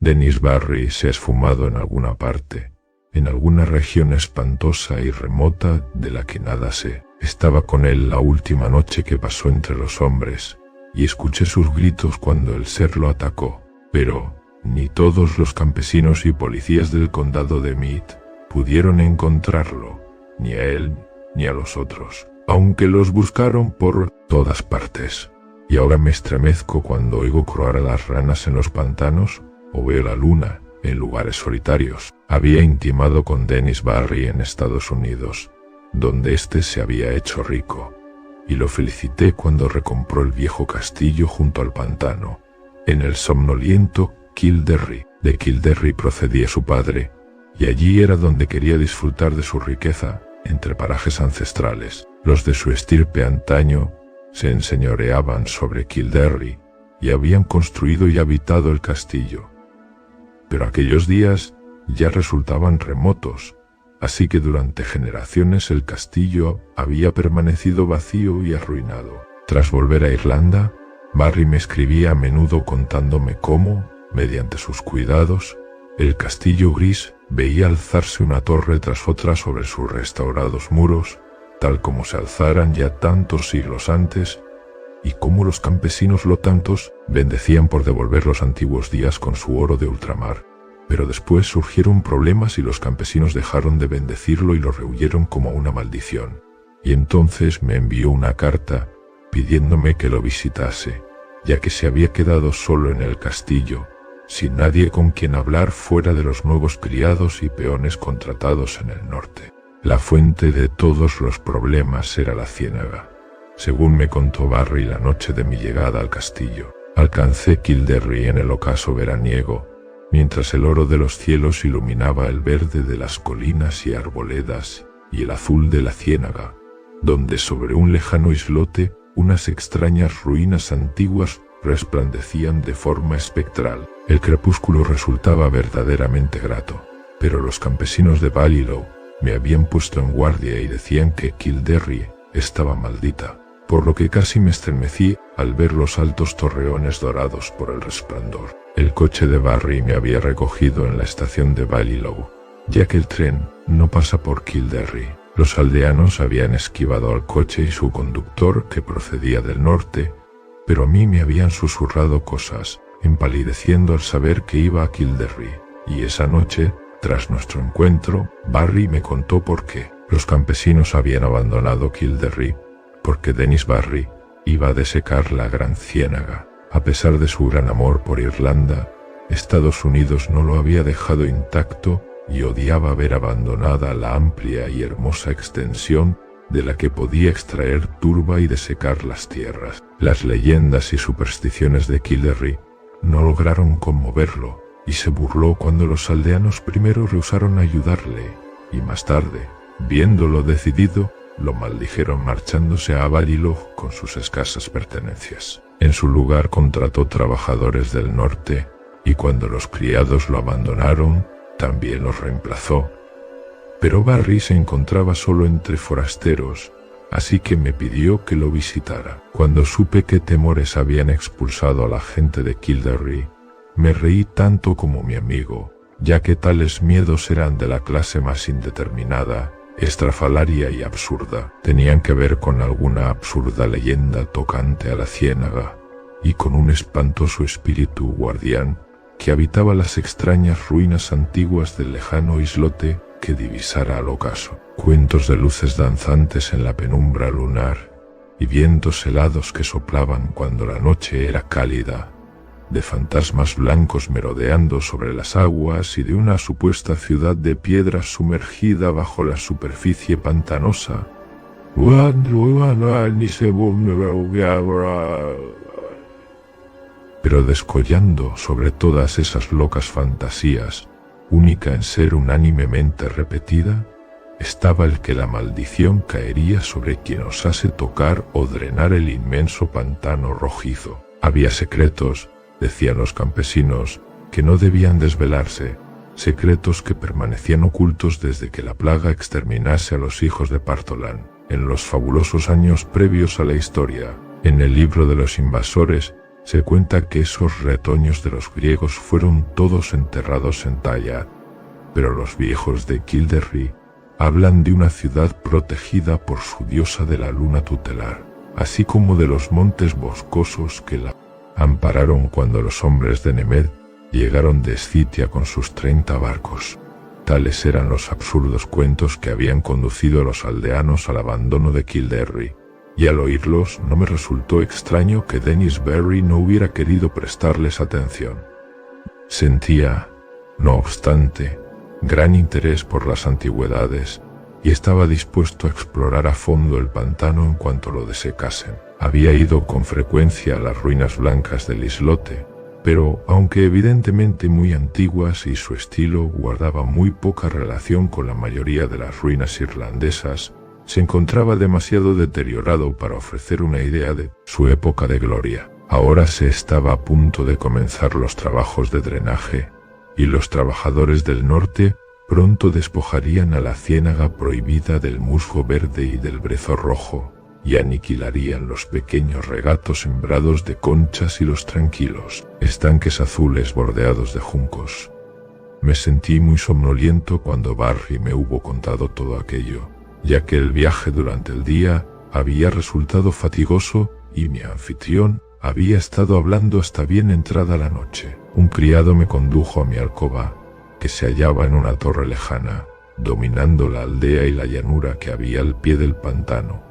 Dennis Barry se ha esfumado en alguna parte, en alguna región espantosa y remota de la que nada sé. Estaba con él la última noche que pasó entre los hombres, y escuché sus gritos cuando el ser lo atacó. Pero ni todos los campesinos y policías del condado de Meade pudieron encontrarlo, ni a él ni a los otros, aunque los buscaron por todas partes. Y ahora me estremezco cuando oigo croar a las ranas en los pantanos o veo la luna en lugares solitarios. Había intimado con Dennis Barry en Estados Unidos, donde éste se había hecho rico, y lo felicité cuando recompró el viejo castillo junto al pantano, en el somnoliento Kildare. De Kildare procedía su padre, y allí era donde quería disfrutar de su riqueza, entre parajes ancestrales. Los de su estirpe antaño se enseñoreaban sobre Kildare, y habían construido y habitado el castillo. Pero aquellos días ya resultaban remotos, así que durante generaciones el castillo había permanecido vacío y arruinado. Tras volver a Irlanda, Barry me escribía a menudo contándome cómo, mediante sus cuidados, el castillo gris veía alzarse una torre tras otra sobre sus restaurados muros, tal como se alzaran ya tantos siglos antes, y cómo los campesinos lotantos bendecían por devolver los antiguos días con su oro de ultramar. Pero después surgieron problemas y los campesinos dejaron de bendecirlo y lo rehuyeron como una maldición. Y entonces me envió una carta pidiéndome que lo visitase, ya que se había quedado solo en el castillo, sin nadie con quien hablar fuera de los nuevos criados y peones contratados en el norte. La fuente de todos los problemas era la ciénaga. Según me contó Barry la noche de mi llegada al castillo, alcancé Kildare en el ocaso veraniego, mientras el oro de los cielos iluminaba el verde de las colinas y arboledas y el azul de la ciénaga, donde sobre un lejano islote unas extrañas ruinas antiguas resplandecían de forma espectral. El crepúsculo resultaba verdaderamente grato, pero los campesinos de Ballylough me habían puesto en guardia y decían que Kildare estaba maldita, por lo que casi me estremecí al ver los altos torreones dorados por el resplandor. El coche de Barry me había recogido en la estación de Ballylough, ya que el tren no pasa por Kildare. Los aldeanos habían esquivado al coche y su conductor, que procedía del norte, pero a mí me habían susurrado cosas, empalideciendo al saber que iba a Kildare. Y esa noche, tras nuestro encuentro, Barry me contó por qué. Los campesinos habían abandonado Kildare porque Dennis Barry iba a desecar la gran ciénaga. A pesar de su gran amor por Irlanda, Estados Unidos no lo había dejado intacto y odiaba ver abandonada la amplia y hermosa extensión de la que podía extraer turba y desecar las tierras. Las leyendas y supersticiones de Kildare no lograron conmoverlo, y se burló cuando los aldeanos primero rehusaron ayudarle, y más tarde, viéndolo decidido, lo maldijeron marchándose a Ballylough con sus escasas pertenencias. En su lugar contrató trabajadores del norte, y cuando los criados lo abandonaron, también los reemplazó. Pero Barry se encontraba solo entre forasteros, así que me pidió que lo visitara. Cuando supe qué temores habían expulsado a la gente de Kildare, me reí tanto como mi amigo, ya que tales miedos eran de la clase más indeterminada, estrafalaria y absurda. Tenían que ver con alguna absurda leyenda tocante a la ciénaga, y con un espantoso espíritu guardián que habitaba las extrañas ruinas antiguas del lejano islote que divisara al ocaso. Cuentos de luces danzantes en la penumbra lunar, y vientos helados que soplaban cuando la noche era cálida, de fantasmas blancos merodeando sobre las aguas y de una supuesta ciudad de piedra sumergida bajo la superficie pantanosa. Pero descollando sobre todas esas locas fantasías, única en ser unánimemente repetida, estaba el que la maldición caería sobre quien osase tocar o drenar el inmenso pantano rojizo. Había secretos, decían los campesinos, que no debían desvelarse, secretos que permanecían ocultos desde que la plaga exterminase a los hijos de Partholán, en los fabulosos años previos a la historia. En el libro de los invasores Se cuenta que esos retoños de los griegos fueron todos enterrados en Tayat, pero los viejos de Kildare hablan de una ciudad protegida por su diosa de la luna tutelar, así como de los montes boscosos que la ampararon cuando los hombres de Nemed llegaron de Escitia con sus 30 barcos. Tales eran los absurdos cuentos que habían conducido a los aldeanos al abandono de Kildare, y al oírlos no me resultó extraño que Denis Berry no hubiera querido prestarles atención. Sentía, no obstante, gran interés por las antigüedades, y estaba dispuesto a explorar a fondo el pantano en cuanto lo desecasen. Había ido con frecuencia a las ruinas blancas del islote, pero aunque evidentemente muy antiguas y su estilo guardaba muy poca relación con la mayoría de las ruinas irlandesas, se encontraba demasiado deteriorado para ofrecer una idea de su época de gloria. Ahora se estaba a punto de comenzar los trabajos de drenaje, y los trabajadores del norte pronto despojarían a la ciénaga prohibida del musgo verde y del brezo rojo, y aniquilarían los pequeños regatos sembrados de conchas y los tranquilos estanques azules bordeados de juncos. Me sentí muy somnoliento cuando Barry me hubo contado todo aquello, ya que el viaje durante el día había resultado fatigoso y mi anfitrión había estado hablando hasta bien entrada la noche. Un criado me condujo a mi alcoba, que se hallaba en una torre lejana, dominando la aldea y la llanura que había al pie del pantano,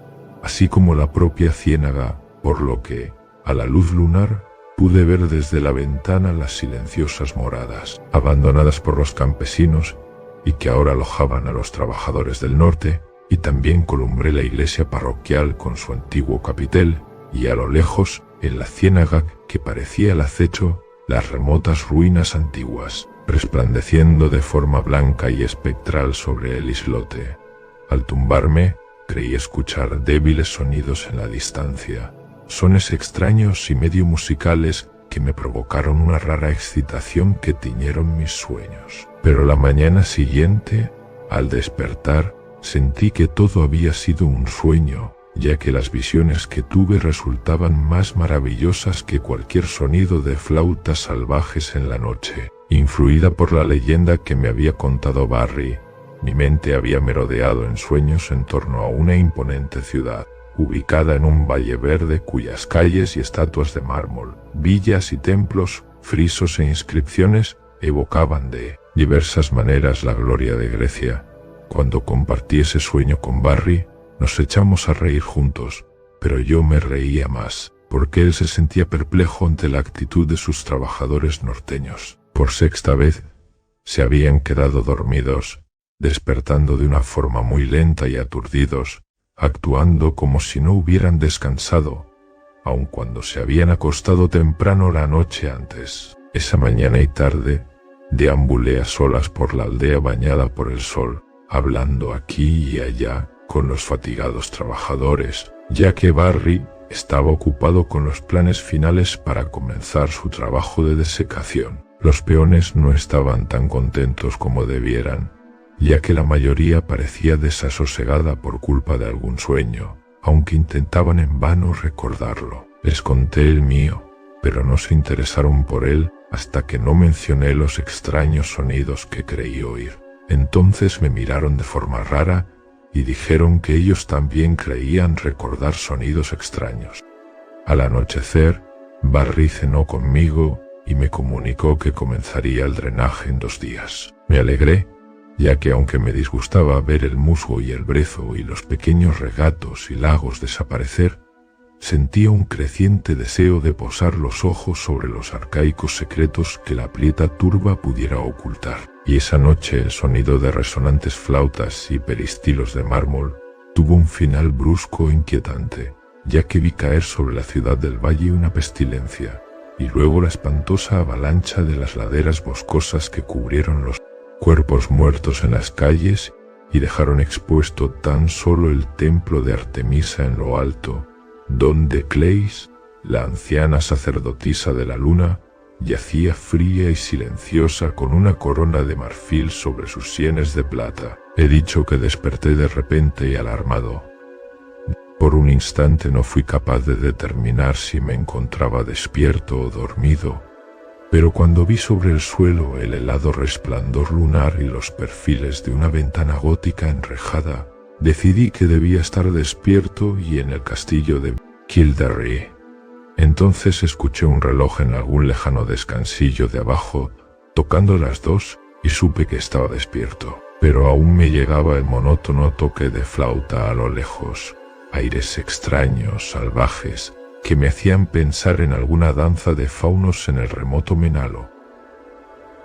así como la propia ciénaga, por lo que, a la luz lunar, pude ver desde la ventana las silenciosas moradas, abandonadas por los campesinos y que ahora alojaban a los trabajadores del norte, y también columbré la iglesia parroquial con su antiguo capitel, y a lo lejos, en la ciénaga que parecía el acecho, las remotas ruinas antiguas, resplandeciendo de forma blanca y espectral sobre el islote. Al tumbarme, creí escuchar débiles sonidos en la distancia, sones extraños y medio musicales que me provocaron una rara excitación que tiñeron mis sueños. Pero la mañana siguiente, al despertar, sentí que todo había sido un sueño, ya que las visiones que tuve resultaban más maravillosas que cualquier sonido de flautas salvajes en la noche. Influida por la leyenda que me había contado Barry, mi mente había merodeado en sueños en torno a una imponente ciudad, ubicada en un valle verde cuyas calles y estatuas de mármol, villas y templos, frisos e inscripciones evocaban de diversas maneras la gloria de Grecia. Cuando compartí ese sueño con Barry, nos echamos a reír juntos, pero yo me reía más, porque él se sentía perplejo ante la actitud de sus trabajadores norteños. Por sexta vez, se habían quedado dormidos, despertando de una forma muy lenta y aturdidos, actuando como si no hubieran descansado, aun cuando se habían acostado temprano la noche antes. Esa mañana y tarde, deambulé a solas por la aldea bañada por el sol, hablando aquí y allá con los fatigados trabajadores, ya que Barry estaba ocupado con los planes finales para comenzar su trabajo de desecación. Los peones no estaban tan contentos como debieran, ya que la mayoría parecía desasosegada por culpa de algún sueño, aunque intentaban en vano recordarlo. Les conté el mío, pero no se interesaron por él hasta que no mencioné los extraños sonidos que creí oír. Entonces me miraron de forma rara y dijeron que ellos también creían recordar sonidos extraños. Al anochecer, Barry cenó conmigo y me comunicó que comenzaría el drenaje en 2 días. Me alegré, ya que aunque me disgustaba ver el musgo y el brezo y los pequeños regatos y lagos desaparecer, sentía un creciente deseo de posar los ojos sobre los arcaicos secretos que la prieta turba pudiera ocultar. Y esa noche el sonido de resonantes flautas y peristilos de mármol tuvo un final brusco e inquietante, ya que vi caer sobre la ciudad del valle una pestilencia, y luego la espantosa avalancha de las laderas boscosas que cubrieron los cuerpos muertos en las calles y dejaron expuesto tan solo el templo de Artemisa en lo alto, donde Cleis, la anciana sacerdotisa de la luna, yacía fría y silenciosa con una corona de marfil sobre sus sienes de plata. He dicho que desperté de repente y alarmado, Por un instante no fui capaz de determinar si me encontraba despierto o dormido, pero cuando vi sobre el suelo el helado resplandor lunar y los perfiles de una ventana gótica enrejada, decidí que debía estar despierto y en el castillo de Kildare. Entonces escuché un reloj en algún lejano descansillo de abajo, tocando las 2, y supe que estaba despierto, pero aún me llegaba el monótono toque de flauta a lo lejos, aires extraños, salvajes, que me hacían pensar en alguna danza de faunos en el remoto Menalo.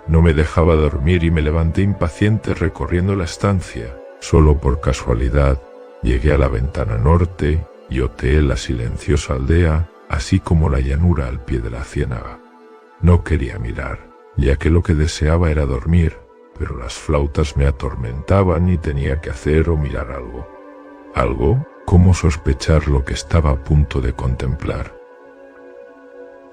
No me dejaba dormir y me levanté impaciente recorriendo la estancia. Solo por casualidad llegué a la ventana norte y oteé la silenciosa aldea, así como la llanura al pie de la ciénaga. No quería mirar, ya que lo que deseaba era dormir, pero las flautas me atormentaban y tenía que hacer o mirar algo. ¿Algo? ¿Cómo sospechar lo que estaba a punto de contemplar?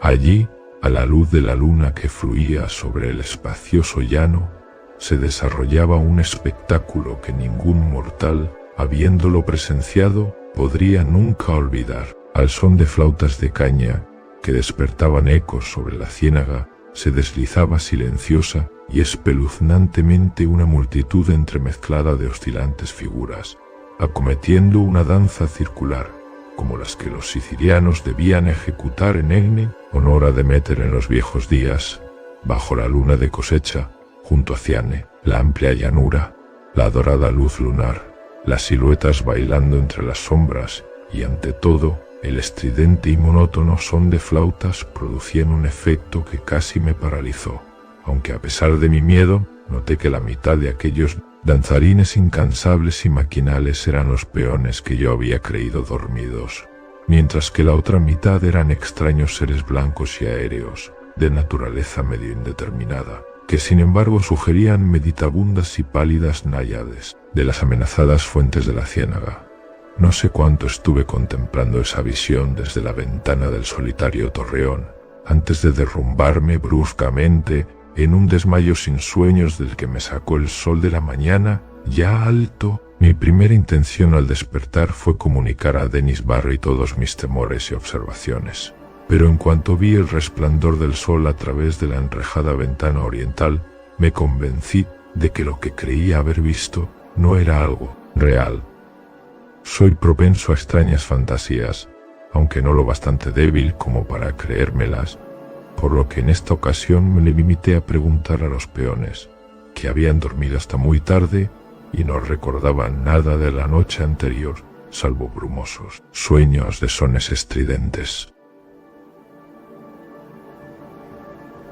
Allí, a la luz de la luna que fluía sobre el espacioso llano, se desarrollaba un espectáculo que ningún mortal, habiéndolo presenciado, podría nunca olvidar. Al son de flautas de caña, que despertaban ecos sobre la ciénaga, se deslizaba silenciosa y espeluznantemente una multitud entremezclada de oscilantes figuras, acometiendo una danza circular, como las que los sicilianos debían ejecutar en honor a Deméter en los viejos días, bajo la luna de cosecha, junto a Ciane, la amplia llanura, la dorada luz lunar, las siluetas bailando entre las sombras y, ante todo, el estridente y monótono son de flautas producían un efecto que casi me paralizó, aunque a pesar de mi miedo, noté que la mitad de aquellos danzarines incansables y maquinales eran los peones que yo había creído dormidos, mientras que la otra mitad eran extraños seres blancos y aéreos, de naturaleza medio indeterminada, que sin embargo sugerían meditabundas y pálidas náyades de las amenazadas fuentes de la ciénaga. No sé cuánto estuve contemplando esa visión desde la ventana del solitario torreón, antes de derrumbarme bruscamente en un desmayo sin sueños del que me sacó el sol de la mañana, ya alto. Mi primera intención al despertar fue comunicar a Dennis Barry todos mis temores y observaciones. Pero en cuanto vi el resplandor del sol a través de la enrejada ventana oriental, me convencí de que lo que creía haber visto no era algo real. Soy propenso a extrañas fantasías, aunque no lo bastante débil como para creérmelas, por lo que en esta ocasión me limité a preguntar a los peones, que habían dormido hasta muy tarde y no recordaban nada de la noche anterior, salvo brumosos sueños de sones estridentes.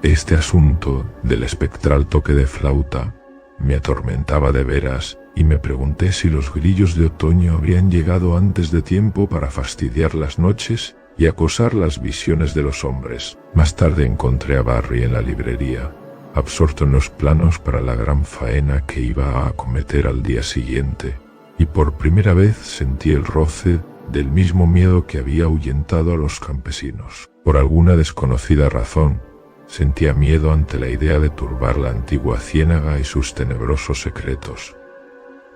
Este asunto del espectral toque de flauta me atormentaba de veras y me pregunté si los grillos de otoño habrían llegado antes de tiempo para fastidiar las noches y acosar las visiones de los hombres. Más tarde encontré a Barry en la librería, absorto en los planos para la gran faena que iba a acometer al día siguiente, y por primera vez sentí el roce del mismo miedo que había ahuyentado a los campesinos. Por alguna desconocida razón, sentía miedo ante la idea de turbar la antigua ciénaga y sus tenebrosos secretos,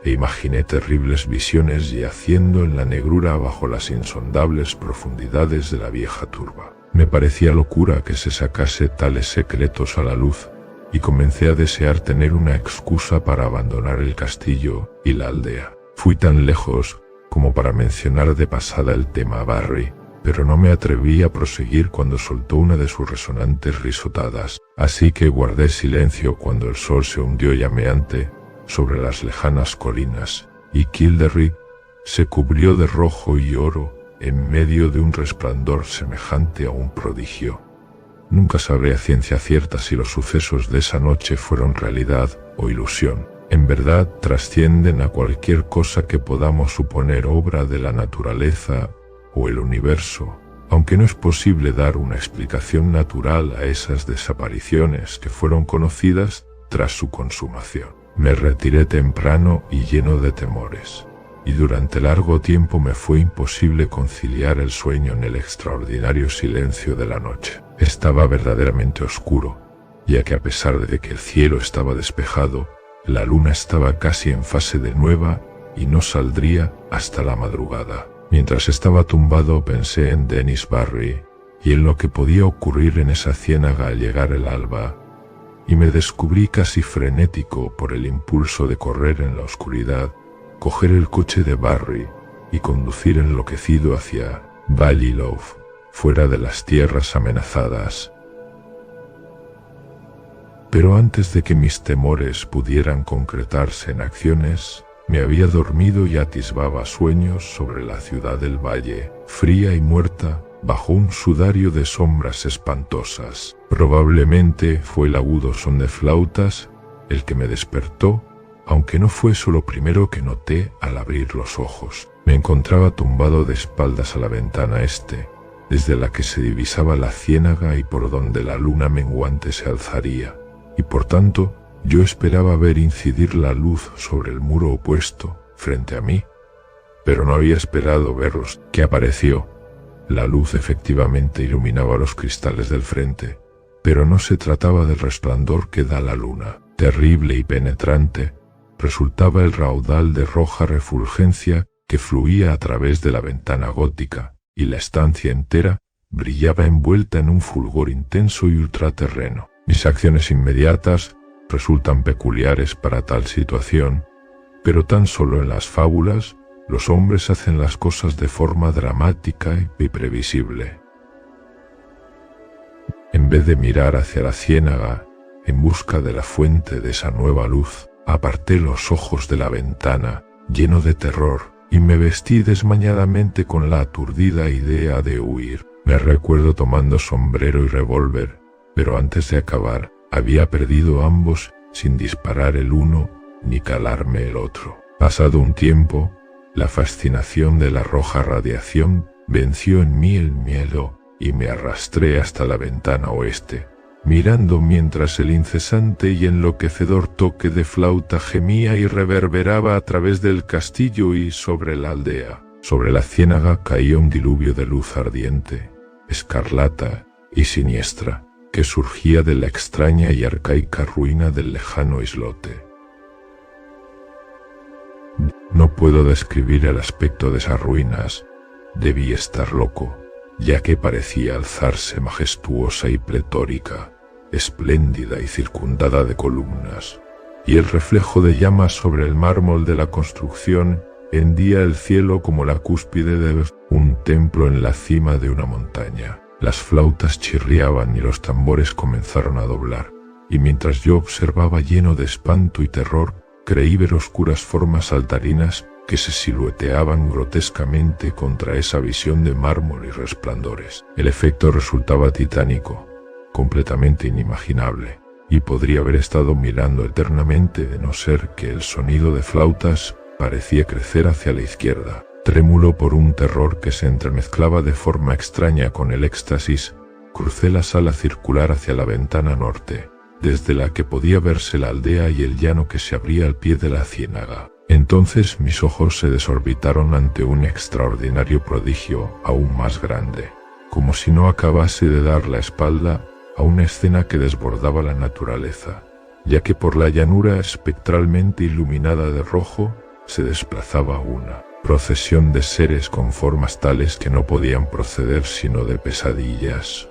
e imaginé terribles visiones yaciendo en la negrura bajo las insondables profundidades de la vieja turba. Me parecía locura que se sacase tales secretos a la luz, y comencé a desear tener una excusa para abandonar el castillo y la aldea. Fui tan lejos como para mencionar de pasada el tema a Barry, pero no me atreví a proseguir cuando soltó una de sus resonantes risotadas, así que guardé silencio cuando el sol se hundió llameante sobre las lejanas colinas, y Kildare se cubrió de rojo y oro en medio de un resplandor semejante a un prodigio. Nunca sabré a ciencia cierta si los sucesos de esa noche fueron realidad o ilusión. En verdad trascienden a cualquier cosa que podamos suponer obra de la naturaleza o el universo, aunque no es posible dar una explicación natural a esas desapariciones que fueron conocidas tras su consumación. Me retiré temprano y lleno de temores, y durante largo tiempo me fue imposible conciliar el sueño en el extraordinario silencio de la noche. Estaba verdaderamente oscuro, ya que a pesar de que el cielo estaba despejado, la luna estaba casi en fase de nueva y no saldría hasta la madrugada. Mientras estaba tumbado pensé en Dennis Barry y en lo que podía ocurrir en esa ciénaga al llegar el alba, y me descubrí casi frenético por el impulso de correr en la oscuridad, coger el coche de Barry y conducir enloquecido hacia Ballylough, fuera de las tierras amenazadas. Pero antes de que mis temores pudieran concretarse en acciones, me había dormido y atisbaba sueños sobre la ciudad del valle, fría y muerta, bajo un sudario de sombras espantosas. Probablemente fue el agudo son de flautas el que me despertó, aunque no fue eso lo primero que noté al abrir los ojos. Me encontraba tumbado de espaldas a la ventana este, desde la que se divisaba la ciénaga y por donde la luna menguante se alzaría, y por tanto yo esperaba ver incidir la luz sobre el muro opuesto, frente a mí, pero no había esperado verlos, que apareció. La luz efectivamente iluminaba los cristales del frente, pero no se trataba del resplandor que da la luna. Terrible y penetrante, resultaba el raudal de roja refulgencia que fluía a través de la ventana gótica, y la estancia entera brillaba envuelta en un fulgor intenso y ultraterreno. Mis acciones inmediatas resultan peculiares para tal situación, pero tan solo en las fábulas los hombres hacen las cosas de forma dramática y previsible. En vez de mirar hacia la ciénaga en busca de la fuente de esa nueva luz, aparté los ojos de la ventana, lleno de terror, y me vestí desmañadamente con la aturdida idea de huir. Me recuerdo tomando sombrero y revólver, pero antes de acabar, había perdido ambos sin disparar el uno ni calarme el otro. Pasado un tiempo, la fascinación de la roja radiación venció en mí el miedo y me arrastré hasta la ventana oeste, mirando mientras el incesante y enloquecedor toque de flauta gemía y reverberaba a través del castillo y sobre la aldea. Sobre la ciénaga caía un diluvio de luz ardiente, escarlata y siniestra, que surgía de la extraña y arcaica ruina del lejano islote. No puedo describir el aspecto de esas ruinas, debí estar loco, ya que parecía alzarse majestuosa y pletórica, espléndida y circundada de columnas, y el reflejo de llamas sobre el mármol de la construcción hendía el cielo como la cúspide de un templo en la cima de una montaña. Las flautas chirriaban y los tambores comenzaron a doblar, y mientras yo observaba lleno de espanto y terror, creí ver oscuras formas saltarinas que se silueteaban grotescamente contra esa visión de mármol y resplandores. El efecto resultaba titánico, completamente inimaginable, y podría haber estado mirando eternamente de no ser que el sonido de flautas parecía crecer hacia la izquierda. Trémulo por un terror que se entremezclaba de forma extraña con el éxtasis, crucé la sala circular hacia la ventana norte, desde la que podía verse la aldea y el llano que se abría al pie de la ciénaga. Entonces mis ojos se desorbitaron ante un extraordinario prodigio aún más grande, como si no acabase de dar la espalda a una escena que desbordaba la naturaleza, ya que por la llanura espectralmente iluminada de rojo se desplazaba una procesión de seres con formas tales que no podían proceder sino de pesadillas.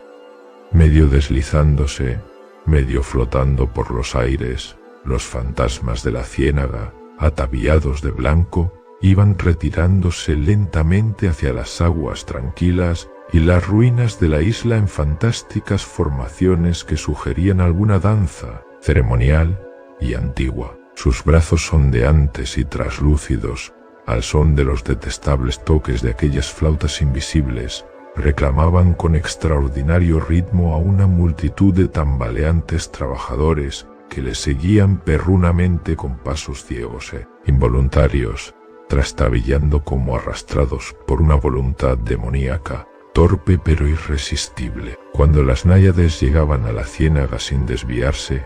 Medio deslizándose, medio flotando por los aires, los fantasmas de la ciénaga, ataviados de blanco, iban retirándose lentamente hacia las aguas tranquilas y las ruinas de la isla en fantásticas formaciones que sugerían alguna danza ceremonial y antigua. Sus brazos ondeantes y traslúcidos, al son de los detestables toques de aquellas flautas invisibles, reclamaban con extraordinario ritmo a una multitud de tambaleantes trabajadores que les seguían perrunamente con pasos ciegos e involuntarios, trastabillando como arrastrados por una voluntad demoníaca, torpe pero irresistible. Cuando las náyades llegaban a la ciénaga sin desviarse,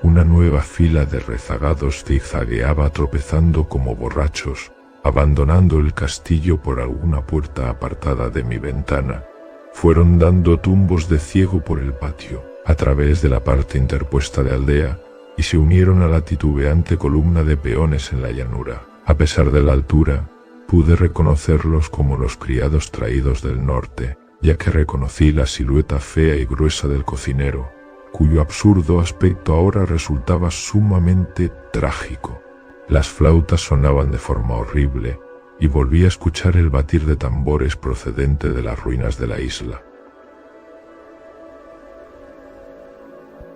una nueva fila de rezagados zigzagueaba tropezando como borrachos, abandonando el castillo por alguna puerta apartada de mi ventana. Fueron dando tumbos de ciego por el patio, a través de la parte interpuesta de aldea, y se unieron a la titubeante columna de peones en la llanura. A pesar de la altura, Pude reconocerlos como los criados traídos del norte, ya que reconocí la silueta fea y gruesa del cocinero, cuyo absurdo aspecto ahora resultaba sumamente trágico. Las flautas sonaban de forma horrible, y volví a escuchar el batir de tambores procedente de las ruinas de la isla.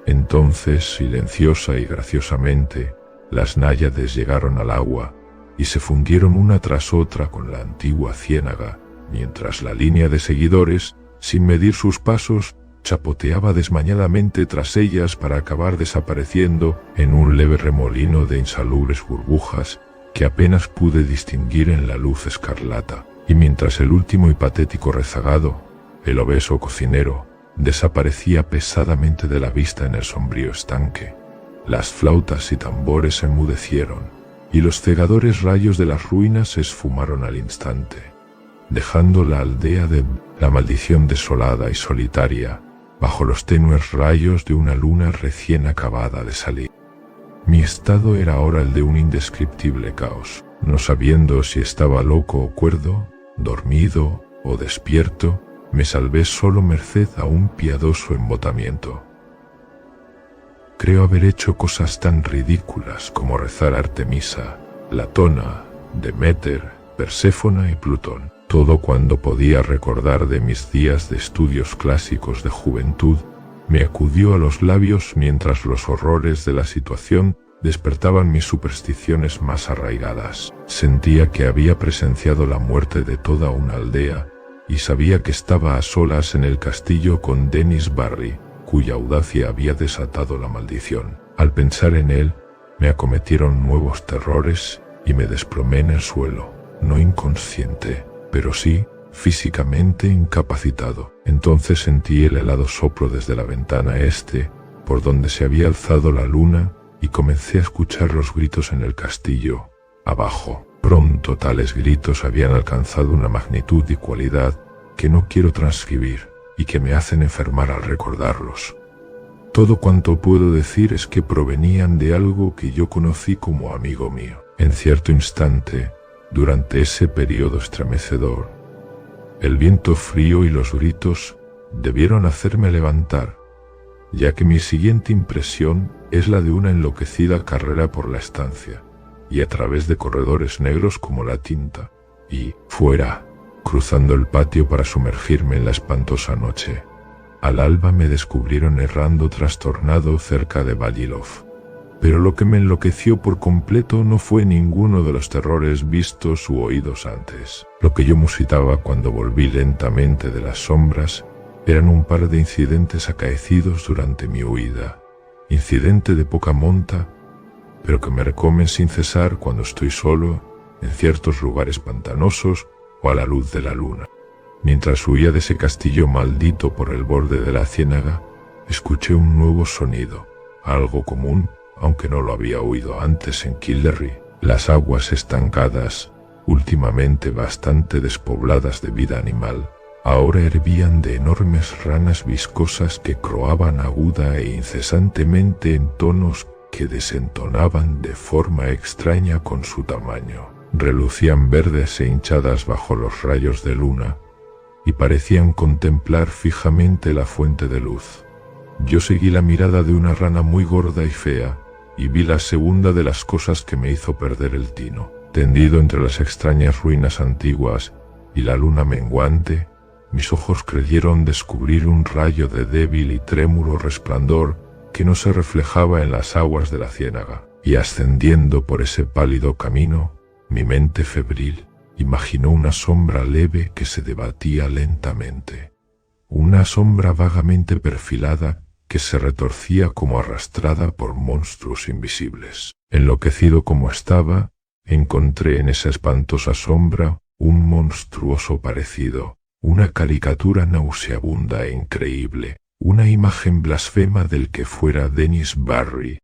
Entonces, silenciosa y graciosamente, las náyades llegaron al agua y se fundieron una tras otra con la antigua ciénaga, mientras la línea de seguidores, sin medir sus pasos, chapoteaba desmañadamente tras ellas para acabar desapareciendo en un leve remolino de insalubres burbujas que apenas pude distinguir en la luz escarlata. Y mientras el último y patético rezagado, el obeso cocinero, desaparecía pesadamente de la vista en el sombrío estanque, las flautas y tambores se enmudecieron, y los cegadores rayos de las ruinas se esfumaron al instante, dejando la aldea de la maldición desolada y solitaria, bajo los tenues rayos de una luna recién acabada de salir. Mi estado era ahora el de un indescriptible caos, no sabiendo si estaba loco o cuerdo, dormido o despierto. Me salvé solo merced a un piadoso embotamiento. Creo haber hecho cosas tan ridículas como rezar a Artemisa, Latona, Deméter, Perséfona y Plutón. Todo cuando podía recordar de mis días de estudios clásicos de juventud me acudió a los labios mientras los horrores de la situación despertaban mis supersticiones más arraigadas. Sentía que había presenciado la muerte de toda una aldea y sabía que estaba a solas en el castillo con Dennis Barry, cuya audacia había desatado la maldición. Al pensar en él, me acometieron nuevos terrores y me desplomé en el suelo, no inconsciente, pero sí físicamente incapacitado. Entonces sentí el helado soplo desde la ventana este, por donde se había alzado la luna, y comencé a escuchar los gritos en el castillo, abajo. Pronto tales gritos habían alcanzado una magnitud y cualidad que no quiero transcribir y que me hacen enfermar al recordarlos. Todo cuanto puedo decir es que provenían de algo que yo conocí como amigo mío. En cierto instante, durante ese periodo estremecedor, el viento frío y los gritos debieron hacerme levantar, ya que mi siguiente impresión es la de una enloquecida carrera por la estancia, y a través de corredores negros como la tinta, y, fuera, cruzando el patio para sumergirme en la espantosa noche. Al alba me descubrieron errando trastornado cerca de Valilov. Pero lo que me enloqueció por completo no fue ninguno de los terrores vistos u oídos antes. Lo que yo musitaba cuando volví lentamente de las sombras eran un par de incidentes acaecidos durante mi huida. Incidente de poca monta, pero que me recomen sin cesar cuando estoy solo, en ciertos lugares pantanosos o a la luz de la luna. Mientras huía de ese castillo maldito por el borde de la ciénaga, escuché un nuevo sonido, algo común, aunque no lo había oído antes en Kildare. Las aguas estancadas, últimamente bastante despobladas de vida animal, ahora hervían de enormes ranas viscosas que croaban aguda e incesantemente en tonos que desentonaban de forma extraña con su tamaño. Relucían verdes e hinchadas bajo los rayos de luna y parecían contemplar fijamente la fuente de luz. Yo seguí la mirada de una rana muy gorda y fea y vi la segunda de las cosas que me hizo perder el tino. Tendido entre las extrañas ruinas antiguas y la luna menguante, mis ojos creyeron descubrir un rayo de débil y trémulo resplandor que no se reflejaba en las aguas de la ciénaga, y ascendiendo por ese pálido camino, mi mente febril imaginó una sombra leve que se debatía lentamente, una sombra vagamente perfilada que se retorcía como arrastrada por monstruos invisibles. Enloquecido como estaba, encontré en esa espantosa sombra un monstruoso parecido, una caricatura nauseabunda e increíble, una imagen blasfema del que fuera Dennis Barry,